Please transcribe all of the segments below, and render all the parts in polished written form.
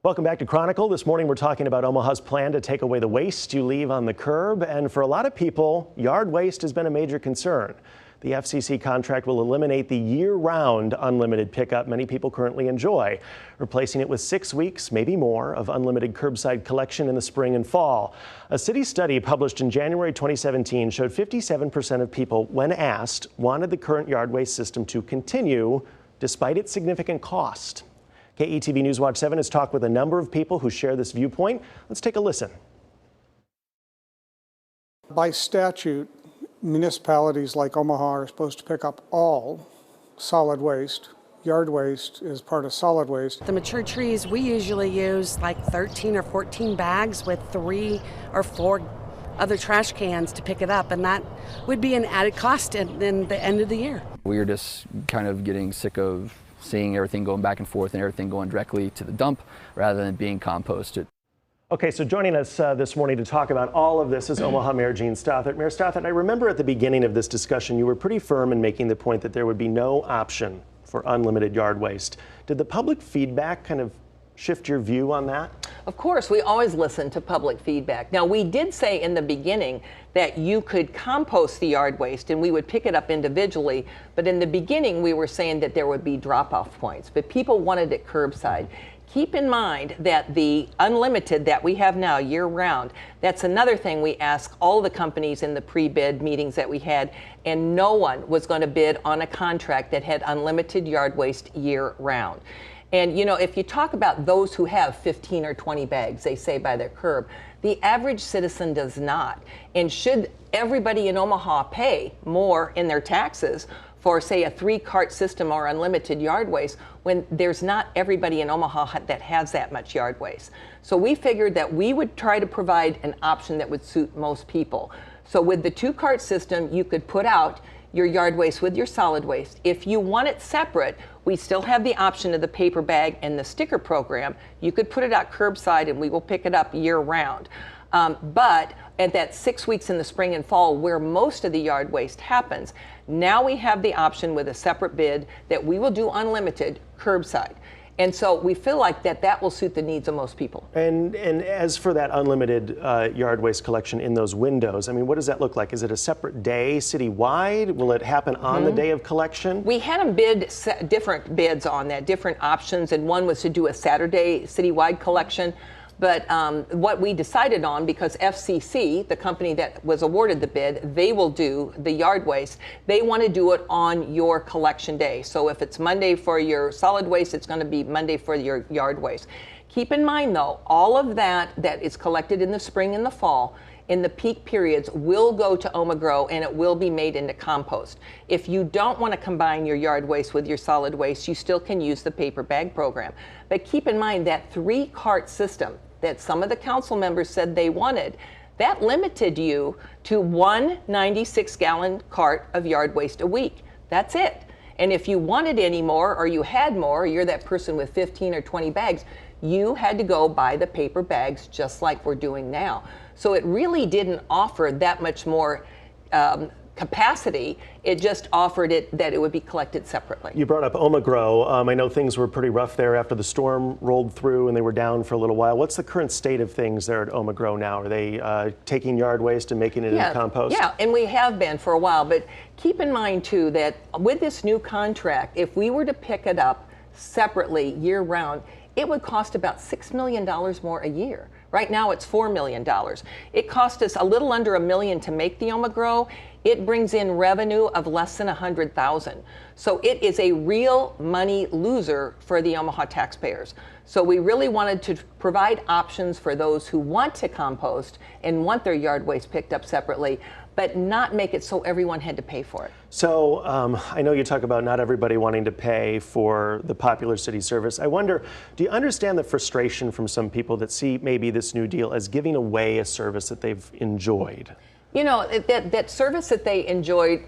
Welcome back to Chronicle. This morning we're talking about Omaha's plan to take away the waste you leave on the curb. And for a lot of people, yard waste has been a major concern. The FCC contract will eliminate the year-round unlimited pickup many people currently enjoy, replacing it with 6 weeks, maybe more, of unlimited curbside collection in the spring and fall. A city study published in January 2017 showed 57% of people, when asked, wanted the current yard waste system to continue despite its significant cost. KETV News Watch 7 has talked with a number of people who share this viewpoint. Let's take a listen. By statute, municipalities like Omaha are supposed to pick up all solid waste. Yard waste is part of solid waste. The mature trees, we usually use like 13 or 14 bags with 3 or 4 other trash cans to pick it up, and that would be an added cost in the end of the year. We were just kind of getting sick of seeing everything going back and forth and everything going directly to the dump rather than being composted. Okay, so joining us this morning to talk about all of this is Omaha Mayor Jean Stothert. Mayor Stothert, I remember at the beginning of this discussion you were pretty firm in making the point that there would be no option for unlimited yard waste. Did the public feedback kind of shift your view on that? Of course, we always listen to public feedback. Now, we did say in the beginning that you could compost the yard waste and we would pick it up individually, but in the beginning we were saying that there would be drop-off points, but people wanted it curbside. Keep in mind that the unlimited that we have now year-round, that's another thing we asked all the companies in the pre-bid meetings that we had, and no one was going to bid on a contract that had unlimited yard waste year-round. And you know, if you talk about those who have 15 or 20 bags, they say by their curb, the average citizen does not. And should everybody in Omaha pay more in their taxes for, say, a 3-cart system or unlimited yard waste when there's not everybody in Omaha that has that much yard waste? So we figured that we would try to provide an option that would suit most people. So with the 2-cart system, you could put out your yard waste with your solid waste. If you want it separate, we still have the option of the paper bag and the sticker program. You could put it out curbside and we will pick it up year-round. But at that 6 weeks in the spring and fall where most of the yard waste happens, now we have the option with a separate bid that we will do unlimited curbside. And so we feel like that will suit the needs of most people. And as for that unlimited yard waste collection in those windows, I mean, what does that look like? Is it a separate day citywide? Will it happen on the day of collection? We had them bid different bids on that, different options, and one was to do a Saturday citywide collection. But what we decided on, because FCC, the company that was awarded the bid, they will do the yard waste. They want to do it on your collection day. So if it's Monday for your solid waste, it's going to be Monday for your yard waste. Keep in mind, though, all of that is collected in the spring and the fall, in the peak periods, will go to OMAGROW and it will be made into compost. If you don't want to combine your yard waste with your solid waste, you still can use the paper bag program. But keep in mind that 3-cart system that some of the council members said they wanted, that limited you to 1 96-gallon cart of yard waste a week. That's it. And if you wanted any more, or you had more, or you're that person with 15 or 20 bags, you had to go buy the paper bags just like we're doing now. So it really didn't offer that much more capacity. It just offered it that it would be collected separately. You brought up OMAGROW. I know things were pretty rough there after the storm rolled through and they were down for a little while. What's the current state of things there at OMAGROW now? Are they taking yard waste and making it into compost? Yeah, and we have been for a while. But keep in mind, too, that with this new contract, if we were to pick it up separately year-round, it would cost about $6 million more a year. Right now it's $4 million. It cost us a little under $1 million to make the OMAGROW. It brings in revenue of less than $100,000. So it is a real money loser for the Omaha taxpayers. So we really wanted to provide options for those who want to compost and want their yard waste picked up separately, but not make it so everyone had to pay for it. So I know you talk about not everybody wanting to pay for the popular city service. I wonder, do you understand the frustration from some people that see maybe this new deal as giving away a service that they've enjoyed? You know, that service that they enjoyed,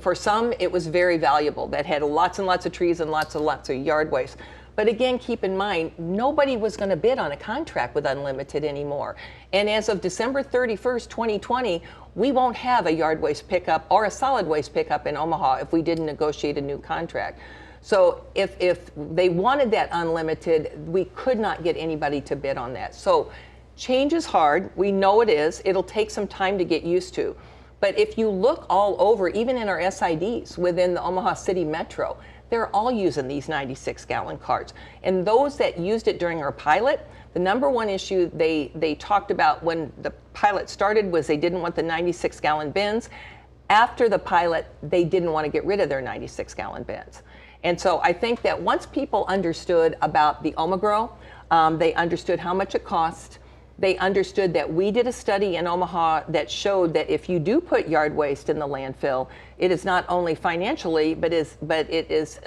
for some, it was very valuable. That had lots and lots of trees and lots of yard waste. But again, keep in mind, nobody was going to bid on a contract with Unlimited anymore. And as of December 31st, 2020, we won't have a yard waste pickup or a solid waste pickup in Omaha if we didn't negotiate a new contract. So if they wanted that unlimited, we could not get anybody to bid on that. So change is hard. We know it is. It'll take some time to get used to. But if you look all over, even in our SIDs within the Omaha City Metro, they're all using these 96-gallon carts. And those that used it during our pilot, the number one issue they talked about when the pilot started was they didn't want the 96-gallon bins. After the pilot, they didn't want to get rid of their 96-gallon bins. And so I think that once people understood about the Omagrow, they understood how much it cost. They understood that we did a study in Omaha that showed that if you do put yard waste in the landfill, it is not only financially, but it is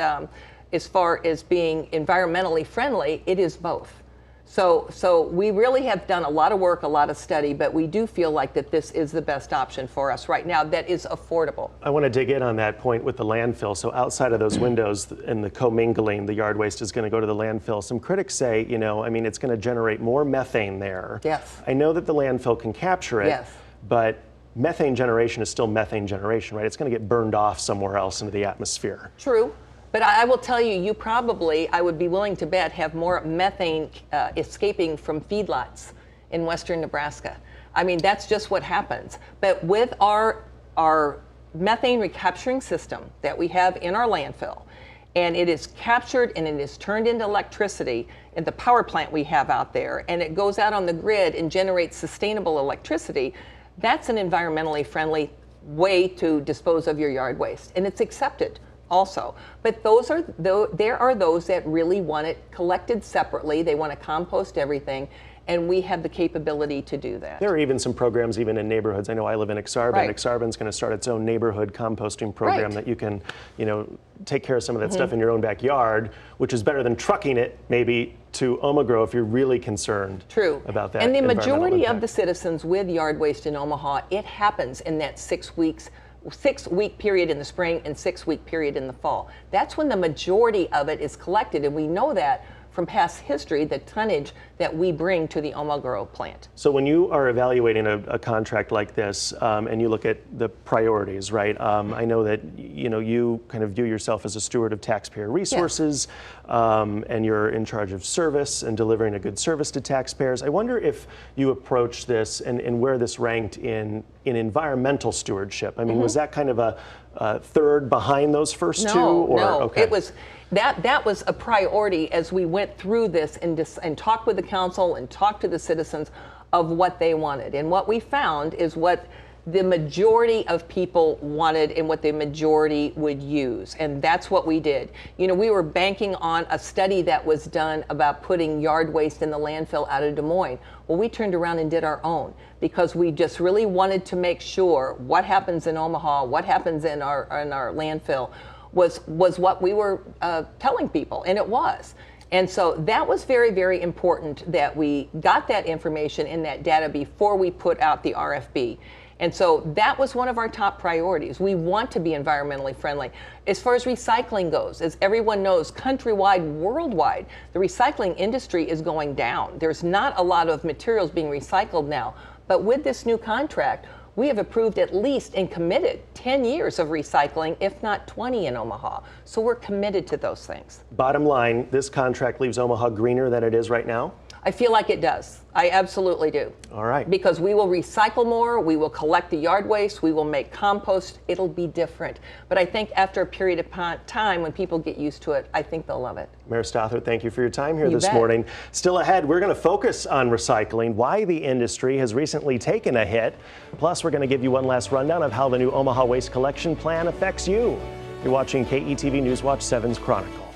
as far as being environmentally friendly, it is both. So we really have done a lot of work, a lot of study, but we do feel like that this is the best option for us right now that is affordable. I want to dig in on that point with the landfill. So outside of those windows and the commingling, the yard waste is going to go to the landfill. Some critics say, you know, I mean, it's going to generate more methane there. Yes. I know that the landfill can capture it, Yes. but methane generation is still methane generation, right? It's going to get burned off somewhere else into the atmosphere. True. But I will tell you, you probably, I would be willing to bet, have more methane escaping from feedlots in western Nebraska. I mean, that's just what happens. But with our methane recapturing system that we have in our landfill, and it is captured and it is turned into electricity in the power plant we have out there, and it goes out on the grid and generates sustainable electricity, that's an environmentally friendly way to dispose of your yard waste, and it's accepted also. But there are those that really want it collected separately. They want to compost everything, and we have the capability to do that. There are even some programs even in neighborhoods. I know I live in Exarban. Right. Exarban's going to start its own neighborhood composting program Right. that you can, you know, take care of some of that stuff in your own backyard, which is better than trucking it maybe to Omagrow if you're really concerned True. about that. And the environmental majority of impact. the citizens with yard waste in Omaha, it happens in that 6-week period in the spring and 6-week period in the fall. That's when the majority of it is collected, and we know that from past history, the tonnage that we bring to the Omagrow plant. So when you are evaluating a contract like this, and you look at the priorities, right? I know that you kind of view yourself as a steward of taxpayer resources, and you're in charge of service and delivering a good service to taxpayers. I wonder if you approach this and where this ranked in environmental stewardship. I mean, was that kind of a third behind those first two? Or, No, okay. it was. That was a priority as we went through this and talked with the council and talked to the citizens of what they wanted. And what we found is what the majority of people wanted and what the majority would use. And that's what we did. You know, we were banking on a study that was done about putting yard waste in the landfill out of Des Moines. Well, we turned around and did our own because we just really wanted to make sure what happens in Omaha, what happens in our landfill, was what we were telling people, and it was. And so that was very, very important that we got that information in that data before we put out the RFP. And so that was one of our top priorities. We want to be environmentally friendly. As far as recycling goes, as everyone knows, countrywide, worldwide, the recycling industry is going down. There's not a lot of materials being recycled now. But with this new contract, we have approved at least and committed 10 years of recycling, if not 20 in Omaha. So we're committed to those things. Bottom line, this contract leaves Omaha greener than it is right now? I feel like it does. I absolutely do. All right. Because we will recycle more, we will collect the yard waste, we will make compost, it'll be different. But I think after a period of time, when people get used to it, I think they'll love it. Mayor Stothert, thank you for your time here You this bet. morning. Still ahead, we're going to focus on recycling, why the industry has recently taken a hit. Plus, we're going to give you one last rundown of how the new Omaha Waste Collection Plan affects you. You're watching KETV Newswatch 7's Chronicle.